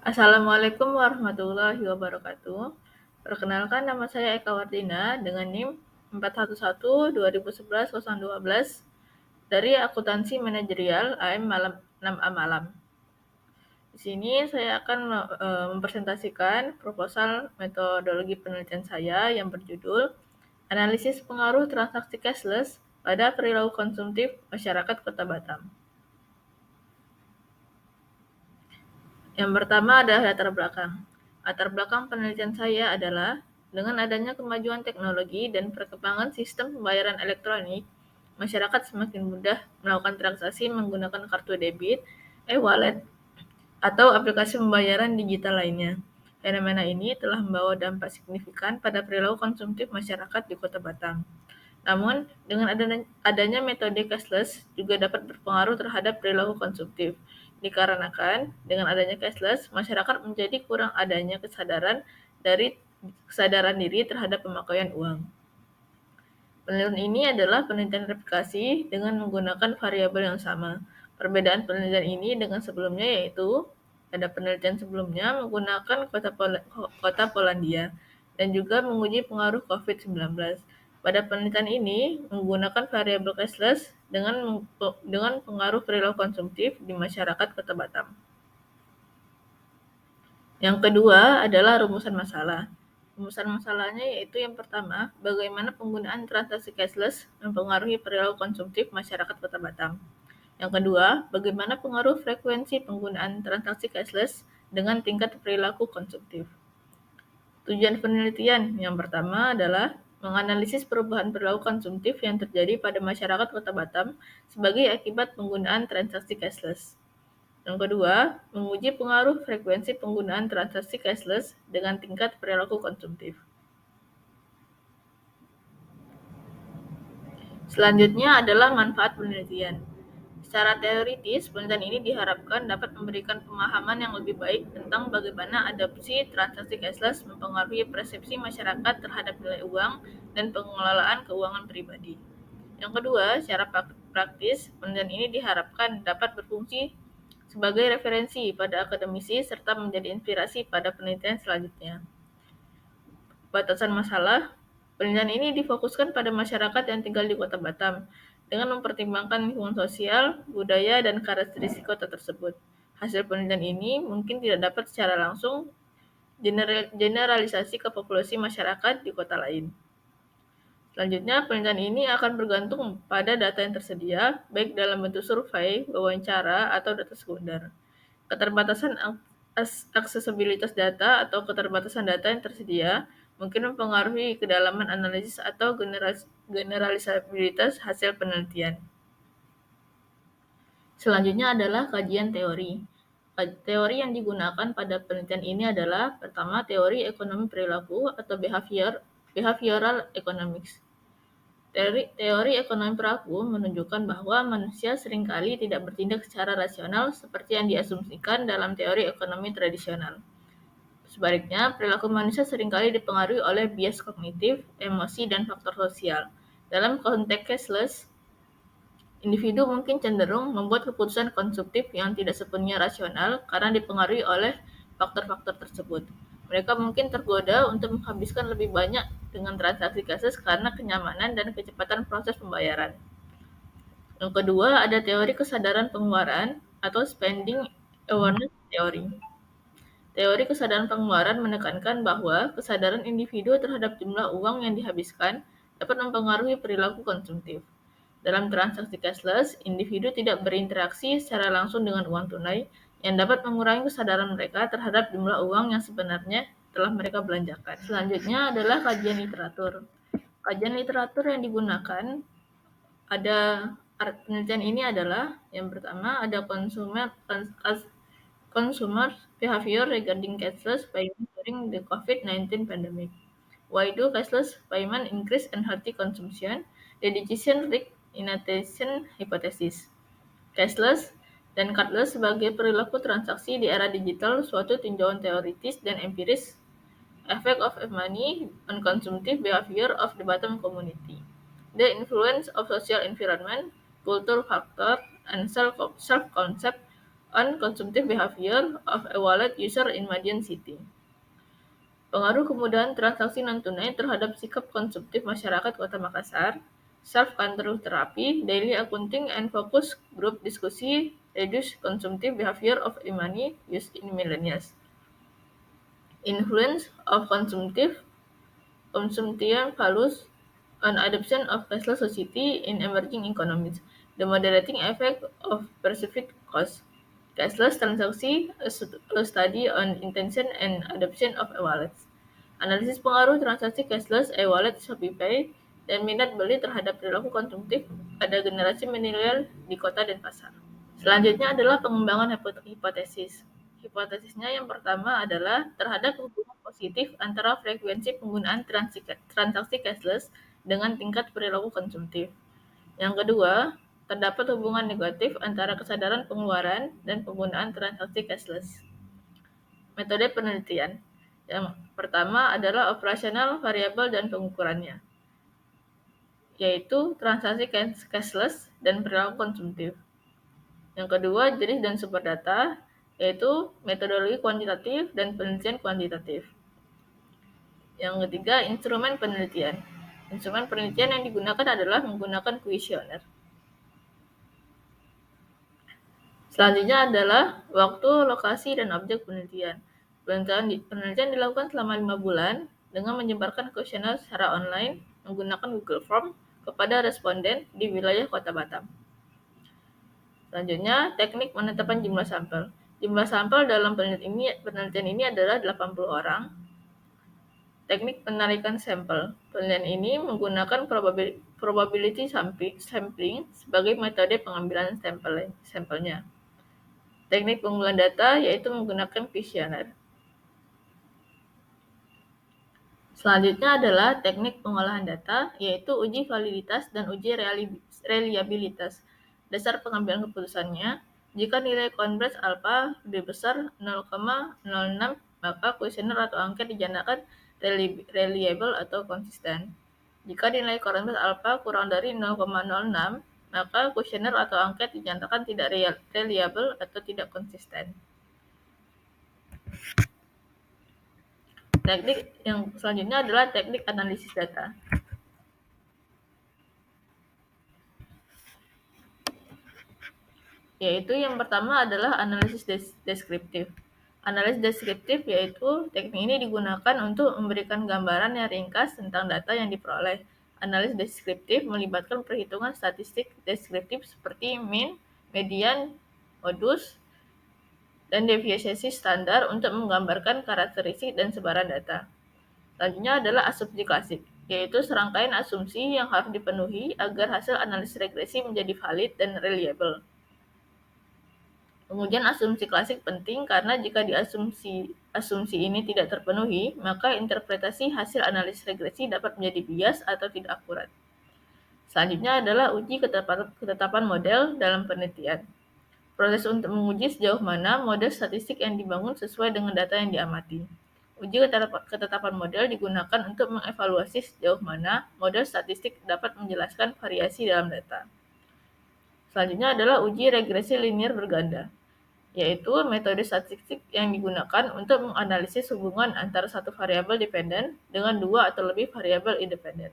Assalamualaikum warahmatullahi wabarakatuh. Perkenalkan nama saya Eka Wardina dengan NIM 411-2011-012 dari Akuntansi Manajerial AM Malam 6A Malam. Di sini saya akan mempresentasikan proposal metodologi penelitian saya yang berjudul Analisis Pengaruh Transaksi Cashless pada Perilaku Konsumtif Masyarakat Kota Batam. Yang pertama adalah latar belakang. Latar belakang penelitian saya adalah dengan adanya kemajuan teknologi dan perkembangan sistem pembayaran elektronik, masyarakat semakin mudah melakukan transaksi menggunakan kartu debit, e-wallet, atau aplikasi pembayaran digital lainnya. Fenomena ini telah membawa dampak signifikan pada perilaku konsumtif masyarakat di Kota Batam. Namun, dengan adanya metode cashless juga dapat berpengaruh terhadap perilaku konsumtif. Dikarenakan, dengan adanya cashless, masyarakat menjadi kurang adanya kesadaran diri terhadap pemakaian uang. Penelitian ini adalah penelitian replikasi dengan menggunakan variabel yang sama. Perbedaan penelitian ini dengan sebelumnya yaitu pada penelitian sebelumnya menggunakan kota Polandia dan juga menguji pengaruh COVID-19. Pada penelitian ini menggunakan variabel cashless dengan pengaruh perilaku konsumtif di masyarakat Kota Batam. Yang kedua adalah rumusan masalah. Rumusan masalahnya yaitu yang pertama, bagaimana penggunaan transaksi cashless mempengaruhi perilaku konsumtif masyarakat Kota Batam. Yang kedua, bagaimana pengaruh frekuensi penggunaan transaksi cashless dengan tingkat perilaku konsumtif. Tujuan penelitian yang pertama adalah menganalisis perubahan perilaku konsumtif yang terjadi pada masyarakat Kota Batam sebagai akibat penggunaan transaksi cashless. Yang kedua, menguji pengaruh frekuensi penggunaan transaksi cashless dengan tingkat perilaku konsumtif. Selanjutnya adalah manfaat penelitian. Secara teoritis, penelitian ini diharapkan dapat memberikan pemahaman yang lebih baik tentang bagaimana adopsi transaksi cashless mempengaruhi persepsi masyarakat terhadap nilai uang dan pengelolaan keuangan pribadi. Yang kedua, secara praktis, penelitian ini diharapkan dapat berfungsi sebagai referensi pada akademisi serta menjadi inspirasi pada penelitian selanjutnya. Batasan masalah, penelitian ini difokuskan pada masyarakat yang tinggal di Kota Batam dengan mempertimbangkan lingkungan sosial, budaya, dan karakteristik kota tersebut. Hasil penelitian ini mungkin tidak dapat secara langsung generalisasi ke populasi masyarakat di kota lain. Selanjutnya, penelitian ini akan bergantung pada data yang tersedia, baik dalam bentuk survei, wawancara, atau data sekunder. Keterbatasan aksesibilitas data atau keterbatasan data yang tersedia mungkin mempengaruhi kedalaman analisis atau generalisabilitas hasil penelitian. Selanjutnya adalah kajian teori. Teori yang digunakan pada penelitian ini adalah pertama teori ekonomi perilaku atau behavioral economics. Teori ekonomi perilaku menunjukkan bahwa manusia seringkali tidak bertindak secara rasional seperti yang diasumsikan dalam teori ekonomi tradisional. Sebaliknya, perilaku manusia seringkali dipengaruhi oleh bias kognitif, emosi, dan faktor sosial. Dalam konteks cashless, individu mungkin cenderung membuat keputusan konsumtif yang tidak sepenuhnya rasional karena dipengaruhi oleh faktor-faktor tersebut. Mereka mungkin tergoda untuk menghabiskan lebih banyak dengan transaksi cashless karena kenyamanan dan kecepatan proses pembayaran. Yang kedua, ada teori kesadaran pengeluaran atau spending awareness theory. Teori kesadaran pengeluaran menekankan bahwa kesadaran individu terhadap jumlah uang yang dihabiskan dapat mempengaruhi perilaku konsumtif. Dalam transaksi cashless, individu tidak berinteraksi secara langsung dengan uang tunai yang dapat mengurangi kesadaran mereka terhadap jumlah uang yang sebenarnya telah mereka belanjakan. Selanjutnya adalah kajian literatur. Kajian literatur yang digunakan penelitian ini adalah yang pertama ada consumer behavior regarding cashless payment during the COVID-19 pandemic. Why do cashless payment increase unhealthy consumption? The decision risk inattention hypothesis. Cashless dan cardless sebagai perilaku transaksi di era digital suatu tinjauan teoritis dan empiris effect of money on consumptive behavior of the Batam community. The influence of social environment, cultural factor, and self-concept on consumptive behavior of a wallet user in Madiun City. Pengaruh kemudahan transaksi non-tunai terhadap sikap konsumtif masyarakat Kota Makassar, self-control terapi, daily accounting, and focus group diskusi reduce consumptive behavior of e-money used in millennials. Influence of consumption values on adoption of cashless society in emerging economies. The moderating effect of perceived cost. Cashless transaksi, a study on intention and adoption of e-wallets. Analisis pengaruh transaksi cashless, e-wallet, ShopeePay, dan minat beli terhadap perilaku konsumtif pada generasi milenial di kota dan pasar. Selanjutnya adalah pengembangan hipotesis. Hipotesisnya yang pertama adalah terhadap hubungan positif antara frekuensi penggunaan transaksi cashless dengan tingkat perilaku konsumtif. Yang kedua, terdapat hubungan negatif antara kesadaran pengeluaran dan penggunaan transaksi cashless. Metode penelitian. Yang pertama adalah operasional variabel dan pengukurannya, yaitu transaksi cashless dan perilaku konsumtif. Yang kedua, jenis dan sumber data, yaitu metodologi kuantitatif dan penelitian kuantitatif. Yang ketiga, instrumen penelitian. Instrumen penelitian yang digunakan adalah menggunakan kuesioner. Selanjutnya adalah waktu, lokasi, dan objek penelitian. Penelitian dilakukan selama 5 bulan dengan menyebarkan kuesioner secara online menggunakan Google Form kepada responden di wilayah Kota Batam. Selanjutnya, teknik penetapan jumlah sampel. Jumlah sampel dalam penelitian ini adalah 80 orang. Teknik penarikan sampel. Penelitian ini menggunakan probability sampling sebagai metode pengambilan sampelnya. Teknik pengumpulan data yaitu menggunakan kuesioner. Selanjutnya adalah teknik pengolahan data, yaitu uji validitas dan uji reliabilitas. Dasar pengambilan keputusannya, jika nilai Converge alpha lebih besar 0,06, maka kuesioner atau angket dinyatakan reliable atau konsisten. Jika nilai Converge alpha kurang dari 0,06, maka kuesioner atau angket dinyatakan tidak reliable atau tidak konsisten. Teknik yang selanjutnya adalah teknik analisis data. Yaitu yang pertama adalah analisis deskriptif. Analisis deskriptif yaitu teknik ini digunakan untuk memberikan gambaran yang ringkas tentang data yang diperoleh. Analisis deskriptif melibatkan perhitungan statistik deskriptif seperti mean, median, modus, dan deviasi standar untuk menggambarkan karakteristik dan sebaran data. Selanjutnya adalah asumsi klasik, yaitu serangkaian asumsi yang harus dipenuhi agar hasil analisis regresi menjadi valid dan reliable. Kemudian asumsi klasik penting karena jika asumsi ini tidak terpenuhi, maka interpretasi hasil analisis regresi dapat menjadi bias atau tidak akurat. Selanjutnya adalah uji ketetapan model dalam penelitian. Proses untuk menguji sejauh mana model statistik yang dibangun sesuai dengan data yang diamati. Uji ketetapan model digunakan untuk mengevaluasi sejauh mana model statistik dapat menjelaskan variasi dalam data. Selanjutnya adalah uji regresi linear berganda, yaitu metode statistik yang digunakan untuk menganalisis hubungan antara satu variabel dependen dengan dua atau lebih variabel independen.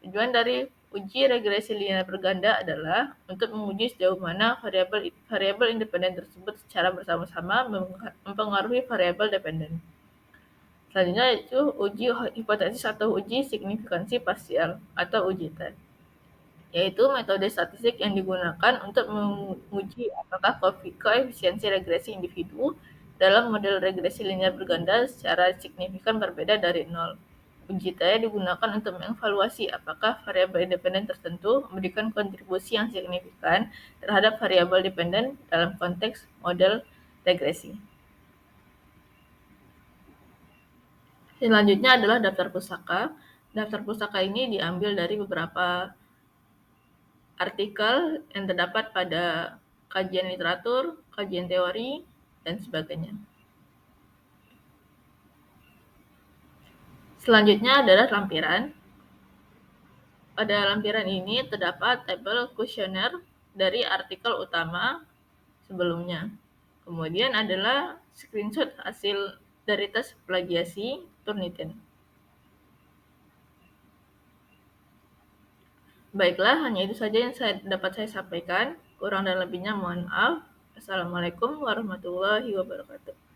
Tujuan dari uji regresi linear berganda adalah untuk menguji sejauh mana variabel independen tersebut secara bersama-sama mempengaruhi variabel dependen. Selanjutnya yaitu uji hipotesis atau uji signifikansi parsial atau uji T, yaitu metode statistik yang digunakan untuk menguji apakah koefisiensi regresi individu dalam model regresi linear berganda secara signifikan berbeda dari 0. Uji T digunakan untuk mengevaluasi apakah variabel independen tertentu memberikan kontribusi yang signifikan terhadap variabel dependen dalam konteks model regresi. Selanjutnya adalah daftar pusaka. Daftar pusaka ini diambil dari beberapa artikel yang terdapat pada kajian literatur, kajian teori, dan sebagainya. Selanjutnya adalah lampiran. Pada lampiran ini terdapat tabel kuesioner dari artikel utama sebelumnya. Kemudian adalah screenshot hasil dari tes plagiasi Turnitin. Baiklah, hanya itu saja yang dapat saya sampaikan. Kurang dan lebihnya mohon maaf. Assalamualaikum warahmatullahi wabarakatuh.